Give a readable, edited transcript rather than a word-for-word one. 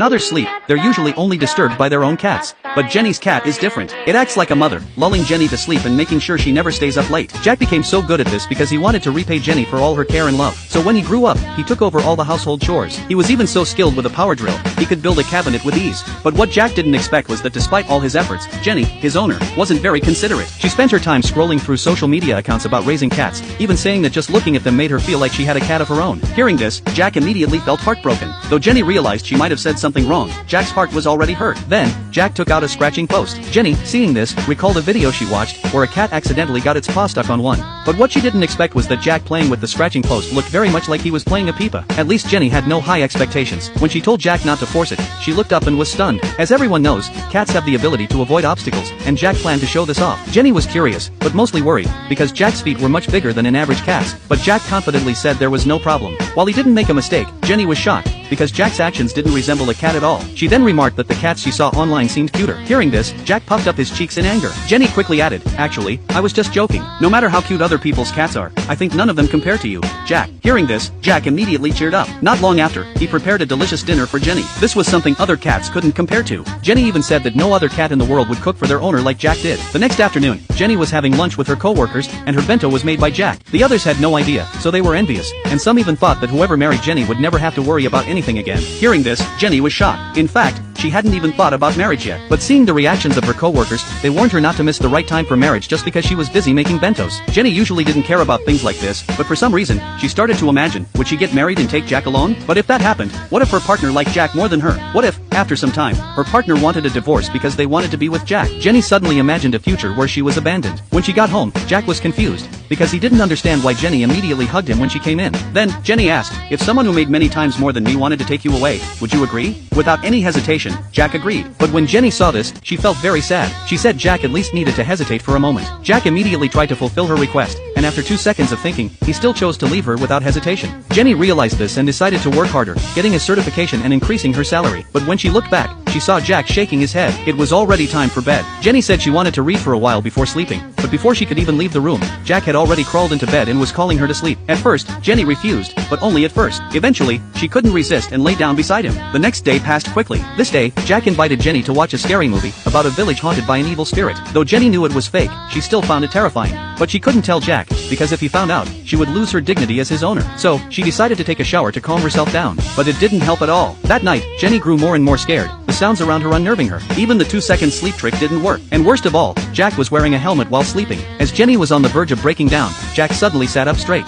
When others sleep, they're usually only disturbed by their own cats. But Jenny's cat is different. It acts like a mother, lulling Jenny to sleep and making sure she never stays up late. Jack became so good at this because he wanted to repay Jenny for all her care and love. So when he grew up, he took over all the household chores. He was even so skilled with a power drill, he could build a cabinet with ease. But what Jack didn't expect was that despite all his efforts, Jenny, his owner, wasn't very considerate. She spent her time scrolling through social media accounts about raising cats, even saying that just looking at them made her feel like she had a cat of her own. Hearing this, Jack immediately felt heartbroken. Though Jenny realized she might have said something wrong, Jack's heart was already hurt. Then, Jack took out a scratching post. Jenny, seeing this, recalled a video she watched, where a cat accidentally got its paw stuck on one. But what she didn't expect was that Jack playing with the scratching post looked very much like he was playing a pipa. At least Jenny had no high expectations. When she told Jack not to force it, she looked up and was stunned. As everyone knows, cats have the ability to avoid obstacles, and Jack planned to show this off. Jenny was curious, but mostly worried, because Jack's feet were much bigger than an average cat's. But Jack confidently said there was no problem. While he didn't make a mistake, Jenny was shocked, because Jack's actions didn't resemble a cat at all. She then remarked that the cats she saw online seemed cuter. Hearing this, Jack puffed up his cheeks in anger. Jenny quickly added, "Actually, I was just joking. No matter how cute other people's cats are, I think none of them compare to you, Jack." Hearing this, Jack immediately cheered up. Not long after, he prepared a delicious dinner for Jenny. This was something other cats couldn't compare to. Jenny even said that no other cat in the world would cook for their owner like Jack did. The next afternoon, Jenny was having lunch with her co-workers, and her bento was made by Jack. The others had no idea, so they were envious, and some even thought that whoever married Jenny would never have to worry about anything again. Hearing this, Jenny was shocked. In fact, she hadn't even thought about marriage yet. But seeing the reactions of her co-workers, they warned her not to miss the right time for marriage just because she was busy making bentos. Jenny usually didn't care about things like this, but for some reason, she started to imagine, would she get married and take Jack alone? But if that happened, what if her partner liked Jack more than her? What if, after some time, her partner wanted a divorce because they wanted to be with Jack? Jenny suddenly imagined a future where she was abandoned. When she got home, Jack was confused, because he didn't understand why Jenny immediately hugged him when she came in. Then, Jenny asked, "If someone who made many times more than me wanted to take you away, would you agree?" Without any hesitation, Jack agreed. But when Jenny saw this, she felt very sad. She said Jack at least needed to hesitate for a moment. Jack immediately tried to fulfill her request, and after 2 seconds of thinking, he still chose to leave her without hesitation. Jenny realized this and decided to work harder, getting a certification and increasing her salary. But when she looked back, she saw Jack shaking his head. It was already time for bed. Jenny said she wanted to read for a while before sleeping, but before she could even leave the room, Jack had already crawled into bed and was calling her to sleep. At first, Jenny refused, but only at first. Eventually, she couldn't resist and lay down beside him. The next day passed quickly. This day, Jack invited Jenny to watch a scary movie about a village haunted by an evil spirit. Though Jenny knew it was fake, she still found it terrifying. But she couldn't tell Jack, because if he found out, she would lose her dignity as his owner. So, she decided to take a shower to calm herself down. But it didn't help at all. That night, Jenny grew more and more scared, the sounds around her unnerving her. Even the 2-second sleep trick didn't work. And worst of all, Jack was wearing a helmet while sleeping. As Jenny was on the verge of breaking down, Jack suddenly sat up straight.